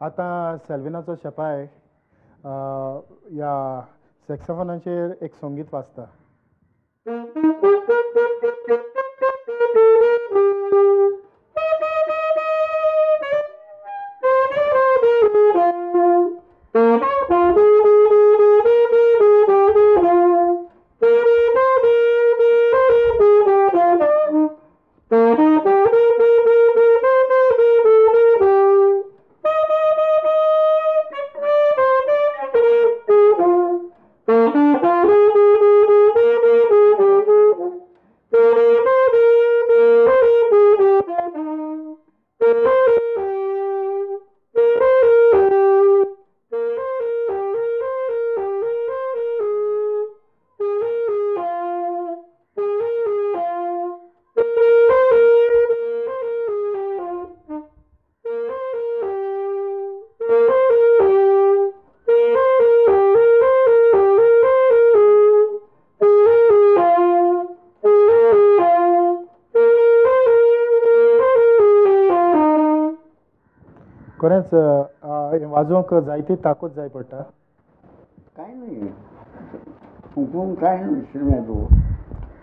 आता सेल्विनाचो शेपाय या सॅक्सोफोनाचेर एक संगीत वाजता. खरेंच वाजोवंक जायती ताकद जाय पडटा. काय नाही फुंकून काय इन्स्ट्रुमेंट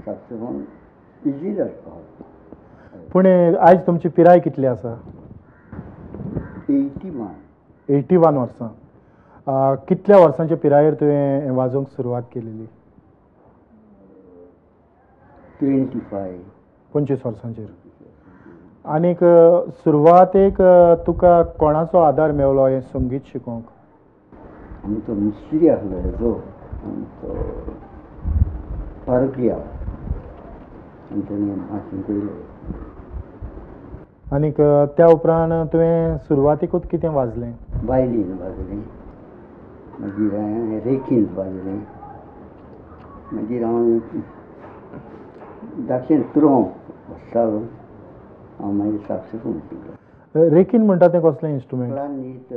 सॅक्सोफोन इजी जाता. पूण आयज तुमची पिराय कितली आसा? 81. 81 वर्सां. कितल्या वर्सांच्या पिरायेर तुवें वाजोवंक सुरवात केलेली? 25. 25 वर्सांचेर. आनीक सुरवातेक तुका कोणाचो आदार मेवलो हें संगीत शिकोवंक? आमचो मिस्त्री आसलो हेजो आमचो पारकिया ताणें म्हाका शिकयलें. आनीक त्या उपरांत तुवें सुरवातेकूच कितें वाजलें? वायलीन वाजलें, मागीर हांवें रेखींत वाजलें, मागीर हांव धाकटें त्रोंक वाजतालो. हांव मागीर सॅक्सोफोन शिकलो. रेखीन म्हणटा तें कसलें इन्स्ट्रुमेंट? क्लारिनेट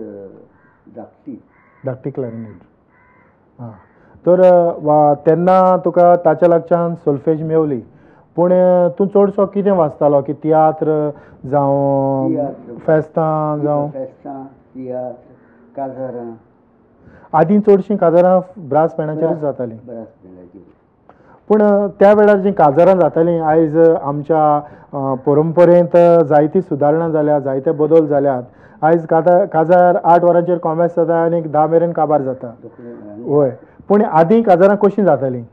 धाकटी. धाकटी क्लॅरिनेट. हां. तर तेन्ना तुका ताच्या लागच्यान सोल्फेज मेवली. पूण तूं चडसो कितें वाजतालो की तियात्र जावं फेस्तां जावं? फेस्तां, तियात्र, काजारां. आदीं चडशीं काजारां ब्रास बँडाचेरूच जातालीं. ब्रास बँडाचेर. पूण त्या वेळार जीं काजारां जातालीं आयज आमच्या परंपरेंत जायती सुदारणां जाल्या, जायते बदल जाल्यात. आयज काजार 8 वरांचेर कॉमेस जाता आनी 10 मेरेन काबार जाता. वय. पूण आदीं काजारां कशीं जातालीं?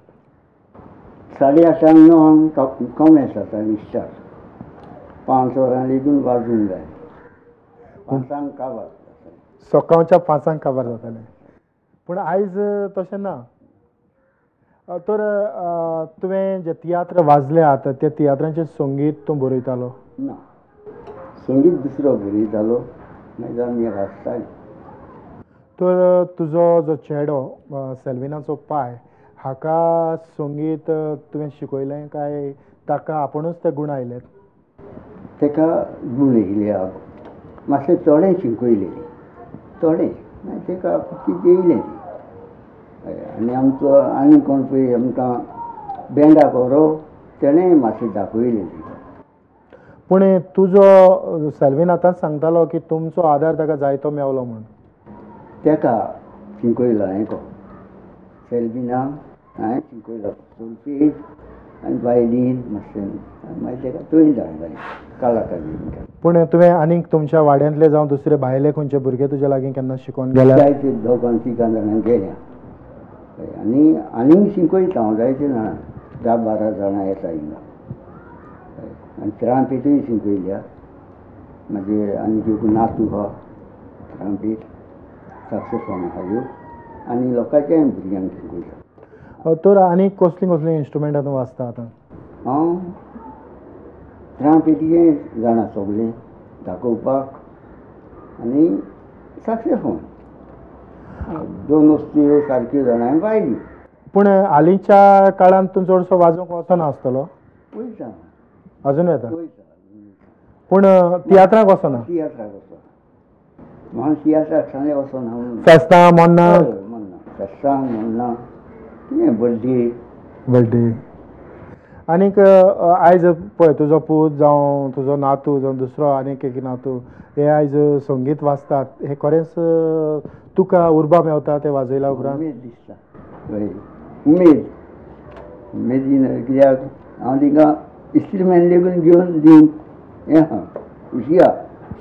8:30 9 कॉमेस जाताली स्टार्ट. 5 वरां लेगून वाजूंक जाय. 5 काबार जातालें. सकाळच्या 5 काबार जातालें. पूण आयज तशें ना. तर तुवें जे तियात्र वाजल्यात त्या तियात्रांचें संगीत तूं बरयतालो? ना, संगीत दुसरो बरयतालो, मागीर आमी वाजतालीं. तर तुजो जो चेडो सेल्विनाचो पाय हाका संगीत तुवें शिकयलें काय ताका आपुणूच ते गूण आयलेत? ताका गूण येयले. मातशें थोडें शिकयलें, थोडें. मागीर ताका कितें येयलें. आनी आमचो आनी कोण पळय आमकां बँडाक व्हरो तेणेंय मातशें दाखयलें. पूण तुजो सेल्वीन आतांच सांगतालो की तुमचो आदार ताका जायतो मेवलो म्हूण. ताका शिकयलो हांवें तो सेल्विनाक हांवें शिकयलो सोल्फेज आनी वायलीन मातशें. मागीर ताका थंय धाडलें कलाकारीन. पूण तुवें आनीक तुमच्या वाड्यांतले जावं दुसरे भायले खंयचे भुरगे तुजे लागीं केन्ना शिकोवन गेल्यात? जायते 2-3 जाणां गेल्या. आनी आनीक शिकयता हांव जायते जाणां 10-12 जाणां येता हिंगा. आनी ट्रांपेटूय शिकयल्या. मागीर आनी एक नातू आहा ट्रांपेट, सॅक्सोफोन आहा ह्यो. आनी लोकांच्याय भुरग्यांक शिकयता. तर आनीक कसलीं कसलीं इन्स्ट्रुमेंटां तूं वाजता आतां? हांव ट्रांपेटीचें जाणा सगळें दाखोवपाक आनी सॅक्सोफोन. 2 वस्तू सारक्यो जाणा आनी वायलीन. पूण हालींच्या काळांत तूं चडसो वाजोवंक वचना आसतलो? वयता. अजून येता? वयता. पूण तियात्राक वचना? तियात्राक वचना. म्हाका तियात्राक सांगलें वचना. फेस्तां मोन्ना? मोन्ना फेस्तां मोन्ना कितें बर्थडे. बर्थडे. आनीक आयज पळय तुजो पूत जावं तुजो नातू जावं दुसरो आनीक एक नातू हे आयज संगीत वाजतात हे खरेंच तुका उर्बा मेवता ते वाजयल्या उपरांत? उमेद दिसता हय उमेद उमेदीन कित्याक हांव तिंका इंस्ट्रुमेंट लेगून घेवन दिवंक हें आहा खुशी आहा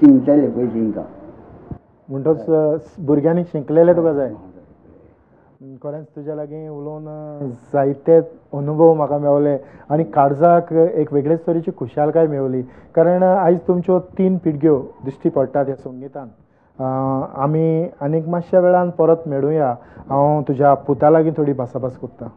शिंकताले पळय तिंकां म्हणटच भुरग्यांनी शिंकलेले तुका जाय. खरेंच तुज्या लागीं उलोवन जायते अनुभव म्हाका मेवले आनी काळजाक एक वेगळेच तरेची खुशालकाय मेवली कारण आयज तुमच्यो 3 पिळग्यो दिश्टी पडटात ह्या संगितान. आमी आनीक मातशा वेळान परत मेळुया. हांव तुज्या पुता लागीं थोडी भासाभास करतां.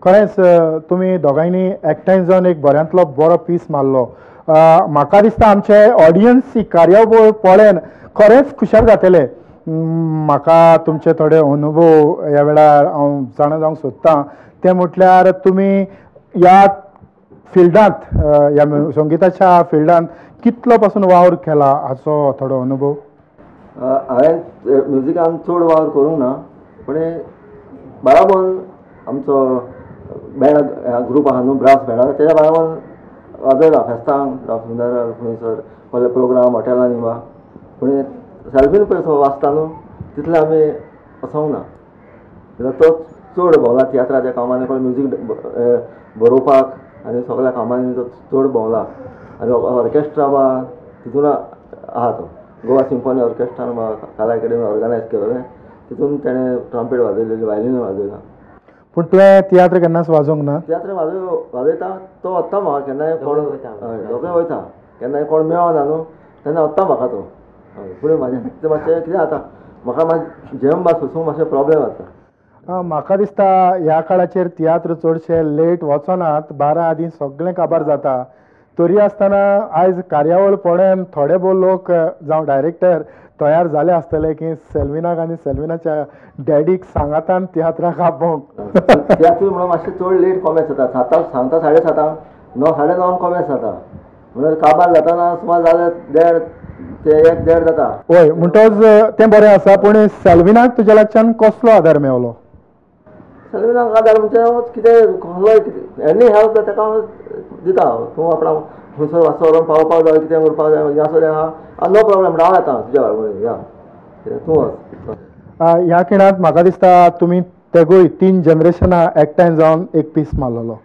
खरेंच तुमी दोगांयनी एकठांय जावन एक बऱ्यांतलो बरो पीस मारलो. म्हाका दिसता आमचे ऑडियन्स ही कार्यावळ पळोवन खरेंच खुशाल जातले. म्हाका तुमचे थोडे अनुभव ह्या वेळार हांव जाणा जावंक सोदतां ते म्हटल्यार तुमी ह्या फिल्डांत ह्या संगिताच्या फिल्डांत कितलो पासून वावर केला हाचो थोडो अनुभव? हांवें म्युजिकान चड वावर करूंक ना पूण बराबर आमचो बँड ग्रूप आहा न्हू ब्रास बँड तेच्या बराबर वाजयला फेस्तांक सुंदर खंयसर कसले प्रोग्राम हॉटेलांनी वा पूण सेल्फीन पळय वाजता न्हू तितले आमी वचोंक ना तो चड भोंवला तियात्राच्या कामांनी कोण म्युजीक बरोवपाक आनी सगळ्या कामांनी तो चड भोंवला आनी ऑर्केस्ट्रा वा तितून आहा तो गोवा सिंफनी ऑर्केस्ट्रान कला अकॅडमी ऑर्गनायज केलेलें तितून ताणें ट्रम्पेट वाजयलेली वायलीन वाजयला. पूण तुवें तियात्र केन्नाच वाजोवंक ना? तियात्र वाजयता तो वता म्हाका केन्नाय कोण दोगूय वयता केन्नाय कोण मेळना न्हू तेन्ना वता म्हाका तो फुडें म्हाजें तें मातशें कितें जाता म्हाका मातशें जेम बा सोंसूंक मातशें प्रॉब्लेम जाता. म्हाका दिसता ह्या काळाचेर तियात्र चडशे लेट वचनात 12 आदीं सगळें काबार जाता. तरी आसतना आयज कार्यावळ पळोवन थोडे भोव लोक जावं डायरेक्टर तयार जाले आसतले की सेल्विनाक आनी सेल्विनाच्या डॅडीक सांगातान तियात्राक आपोवंक. तियात्र म्हणून मातशें चड लेट कॉमेस जाता. सातांक सांगता 7:30 9:30 कॉमेस जाता म्हणून काबार जाताना सुमार जाले 1:30 ते 1:30 जाता. हय म्हणटच तें बरें आसा पूण सेल्विनाक तुज्या लागच्यान कसलो आदार मेवलो? सेल्विनाक आदार म्हणजे कितें कसलोय एनी हेल्प ताका दिता. तूं आपणा खंयसर वाचोन पावपाक जाय कितें करपाक जाय या सगळें आहा नो प्रॉब्लेम हांव येता तुज्या बरोबर या तूं वच. ह्या खिणांत म्हाका दिसता तुमी तेगूय 3 जनरेशनां एकठांय जावन एक पीस मारलेलो.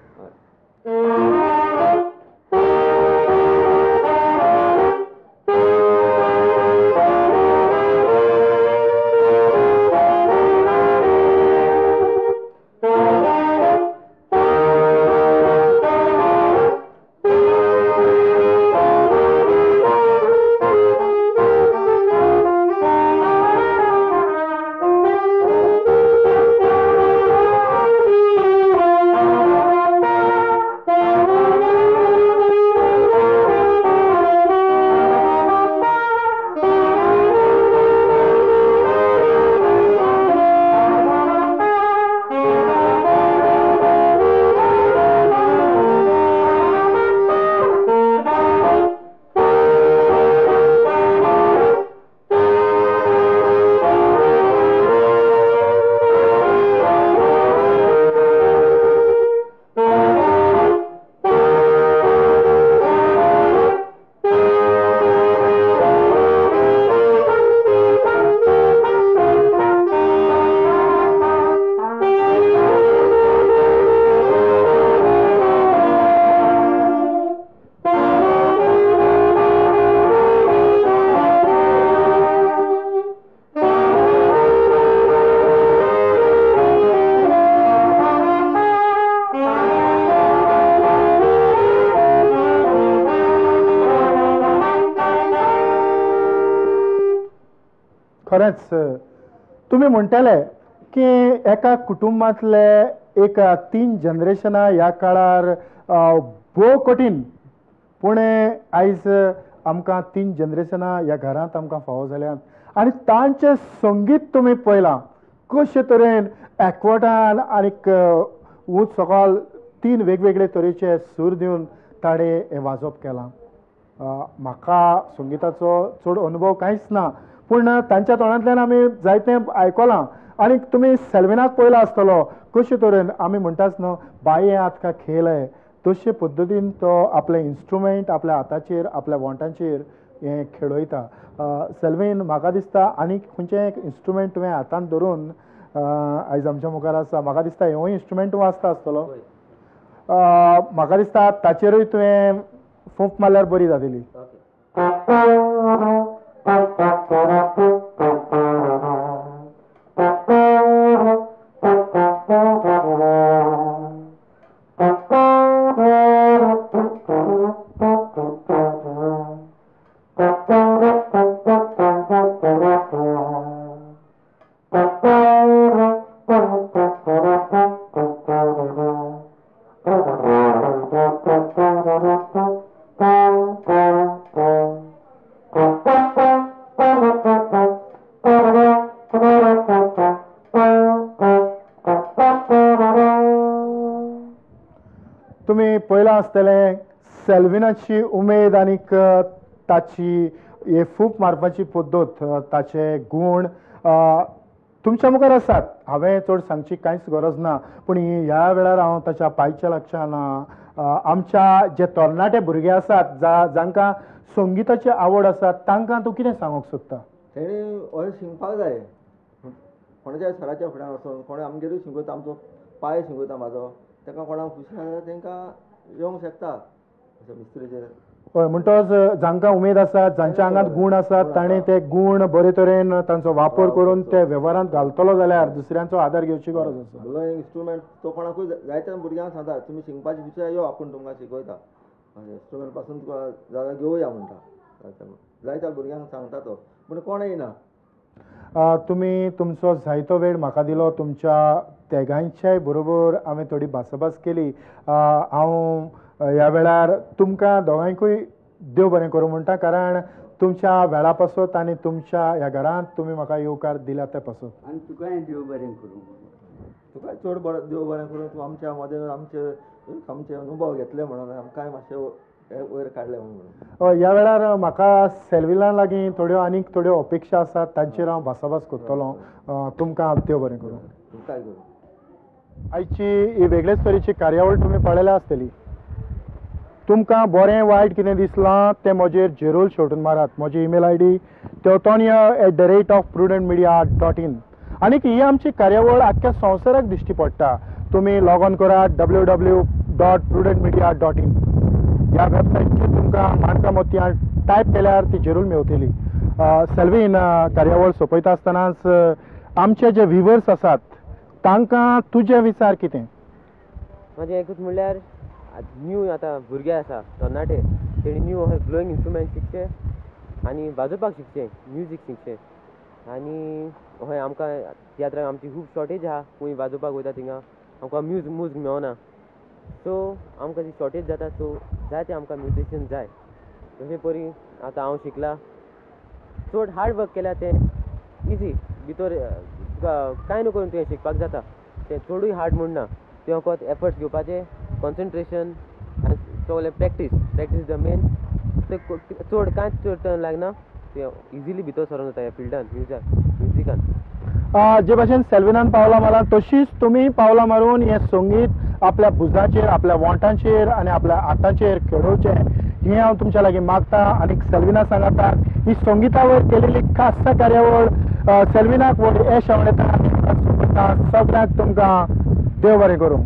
खरेंच तुमी म्हणटाले की एका कुटुंबातले एक 3 जनरेशनां ह्या काळार भोव कठीण पूण आयज आमकां 3 जनरेशनां ह्या घरांत आमकां फावो जाल्यात आनी तांचें संगीत तुमी पळयलां कशे तरेन एकवटान आनीक ऊंच सकयल 3 वेगवेगळे तरेचे सूर दिवन ताडे हें वाजोवप केलां. म्हाका संगिताचो चड अनुभव कांयच ना पूण तांच्या तोंडांतल्यान आमी जायतें आयकलां आनी तुमी सेल्विनाक पळयलो आसतलो कशे तरेन आमी म्हणटाच न्हू बाये हात का खेल है तशे पद्दतीन तो आपले इन्स्ट्रुमेंट आपल्या हाताचेर आपल्या वोंटांचेर हें खेळयता. सेल्वीन म्हाका दिसता आनीक खंयचें एक इन्स्ट्रुमेंट तुवें हातान धरून आयज आमच्या मुखार आसा म्हाका दिसता हेवूय इन्स्ट्रुमेंट वाजता आसतलो. म्हाका दिसता ताचेरूय तुवें फूंक मारल्यार बरी जातली. तुमी पळयलां आसतलें सेल्विनाची उमेद आनीक ताची हे फूंक मारपाची पद्दत ताचे गूण तुमच्या मुखार आसात. हांवें चड सांगची कांयच गरज ना पूण ह्या वेळार हांव ताच्या पांयच्या लक्षान आमच्या जे तरणाटे भुरगे आसात जांकां संगिताची आवड आसा तांकां तूं कितें सांगूंक सोदता? तेणी अशें शिकपाक जाय कोणाच्या सराच्या फुड्यान वचून कोणें आमगेरूय शिकयता आमचो पांय शिकयता म्हाजो ताका कोणाक खुशी जाल्यार तांकां येवंक शकता अशें मिस्त्रीचेर. हय म्हणटच जांकां उमेद आसा जांच्या आंगांत गूण आसात ताणें ते गूण बरे तरेन तांचो वापर करून ते वेव्हारांत घालतलो जाल्यार दुसऱ्यांचो आदार घेवची गरज आसा. भलो इन्स्ट्रुमेंट तो कोणाकूय जायत्या भुरग्यांक सांगता तुमी शिकपाची विशय यो आपूण तुमकां शिकयता इन्स्ट्रुमेंट पासून तुका जाल्यार घेवया म्हणटा जायत्या भुरग्यांक सांगता तो पूण कोण येना. तुमी तुमचो जायतो वेळ म्हाका दिलो तुमच्या तेगांयच्याय बरोबर हांवें थोडी भासाभास केली. हांव ह्या वेळार तुमकां दोगांयकूय देव बरें करूं म्हणटा कारण तुमच्या वेळा पासत आनी तुमच्या ह्या घरांत तुमी म्हाका येवकार दिल्या ते पासत. आनी तुकाय देव बरें करूं. तुका चड बरें देव बरें करून तूं आमच्या मदें आमचे अनुभव घेतले म्हणून आमकांय मातशें वयर काडले म्हणून. ह्या वेळार म्हाका सेल्विना लागीं थोड्यो आनीक थोड्यो अपेक्षा आसात तांचेर हांव भासाभास करतलो. तुमकां देव बरें करूं. तुमकांय करूं. आयची ही वेगळेच तरेची कार्यावळ तुमी पळयल्या आसतली. तुमकां बरें वायट कितें दिसलां तें म्हजेर जरूर शेवटून मारात. म्हजी ईमेल ID teotonia@prudentmedia.in आनीक ही आमची कार्यावळ आख्ख्या संवसाराक दिश्टी पडटा. तुमी लॉग ऑन करात www.prudentmedia.in ह्या वेबसायटीचेर तुमकां माणका मोतयां टायप केल्यार ती जरूर मेवतली. सेल्वीन कार्यावळ सोंपयता आसतनाच आमचे जे व्हिवर्स आसात तांकां तुजे विचार कितें? म्हजें एकूच म्हणल्यार न्यू आतां भुरगे आसा तरणाटे तेणी न्यू ब्लोईंग इन्स्ट्रुमेंट शिकचे आनी वाजोवपाक शिकचे म्युजीक शिकचे आनी हय आमकां तियात्राक आमची खूब शॉर्टेज आहा खंय वाजोवपाक वयता थिंगा आमकां म्युजीक मेळना सो आमकां ती शॉर्टेज जाता सो जाय ते आमकां म्युजिशियन जाय तशें परी आतां हांव शिकला चड हार्ड वर्क केल्यार तें इजी भितर तुका कांय न्हू करून तुवें शिकपाक जाता तें चडूय हार्ड म्हूण ना तुवें फकत एफर्ट्स घेवपाचे कॉन्सन्ट्रेशन आनी सगळें प्रॅक्टीस इज द मेन तें चड कांयच चड लागना तें इजिली भितर सरोन जाता ह्या फिल्डान म्युजिकान. जे भाशेन सेल्विनान पावलां मारलां तशीच तुमी पावलां मारून हें संगीत आपल्या भुजाचेर आपल्या वोंटांचेर आनी आपल्या हातांचेर खेळोवचें हें हांव तुमच्या लागीं मागतां. आनी सेल्विना सांगाता ही संगिता वयर केलेली खास कार्यावळ सेल्विनाक व्हड यश आवडटा. सगळ्यांक तुमकां देव बरें करूं.